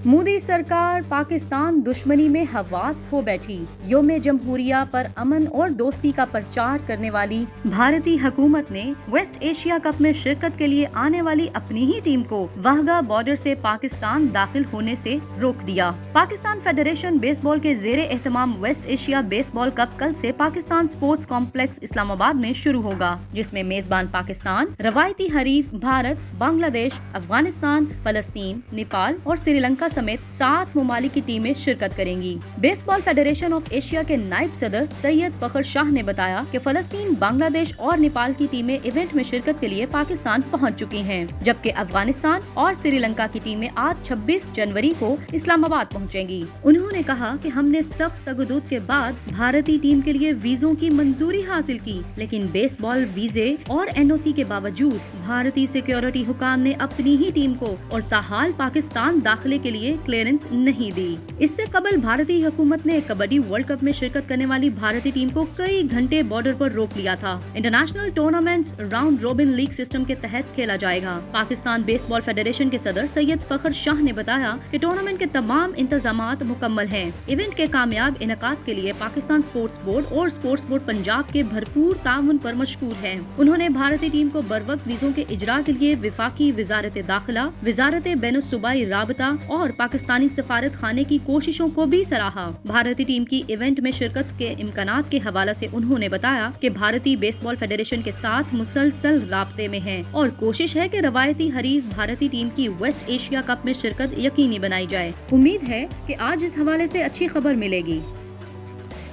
मोदी सरकार पाकिस्तान दुश्मनी में हवास खो बैठी। यौम जमहूरिया पर अमन और दोस्ती का प्रचार करने वाली भारतीय हुकूमत ने वेस्ट एशिया कप में शिरकत के लिए आने वाली अपनी ही टीम को वाहगा बॉर्डर से पाकिस्तान दाखिल होने से रोक दिया। पाकिस्तान फेडरेशन बेसबॉल के ज़ेरे एहतमाम वेस्ट एशिया बेसबॉल कप कल से पाकिस्तान स्पोर्ट्स कॉम्प्लेक्स इस्लामाबाद में शुरू होगा, जिसमें मेजबान पाकिस्तान, रवायती हरीफ भारत, बांग्लादेश, अफगानिस्तान, फलस्तीन, नेपाल और श्रीलंका समेत 7 ममालिक की टीमें शिरकत करेंगी। बेसबॉल फेडरेशन ऑफ एशिया के नायब सदर सैयद फखर शाह ने बताया कि फलस्तीन, बांग्लादेश और नेपाल की टीमें इवेंट में शिरकत के लिए पाकिस्तान पहुंच चुकी हैं, जबकि अफगानिस्तान और श्रीलंका की टीमें आज 26 जनवरी को इस्लामाबाद पहुंचेंगी। उन्होंने कहा कि हमने सख्त तगदूद के बाद भारतीय टीम के लिए वीजों की मंजूरी हासिल की, लेकिन बेसबॉल वीजे और एनओसी के बावजूद भारतीय सिक्योरिटी हुकाम ने अपनी ही टीम को और ताहाल पाकिस्तान दाखिले के लिए क्लियरेंस नहीं दी। इससे कबल भारतीय हुकूमत ने कबड्डी वर्ल्ड कप में शिरकत करने वाली भारतीय टीम को कई घंटे बॉर्डर पर रोक लिया था। International tournaments round robin league system के तहत खेला जाएगा। पाकिस्तान बेसबॉल फेडरेशन के सदर सैयद फखर शाह ने बताया कि टूर्नामेंट के तमाम इंतजामात मुकम्मल हैं। इवेंट के कामयाब इनेकाद के लिए पाकिस्तान स्पोर्ट्स बोर्ड और स्पोर्ट्स बोर्ड पंजाब के भरपूर ताउन पर मशकूर है। उन्होंने भारतीय टीम को बरवक्त वीजों के इजरा के लिए विफाकी वजारत दाखिला, वजारत बैनुस्सूबाई राबता और पाकिस्तानी सफारत खाने की कोशिशों को भी सराहा। भारतीय टीम की इवेंट में शिरकत के इम्कानात के हवाले से उन्होंने बताया कि भारतीय बेसबॉल फेडरेशन के साथ मुसलसल राब्ते में है और कोशिश है कि रवायती हरीफ भारतीय टीम की वेस्ट एशिया कप में शिरकत यकीनी बनाई जाए। उम्मीद है कि आज इस हवाले से अच्छी खबर मिलेगी।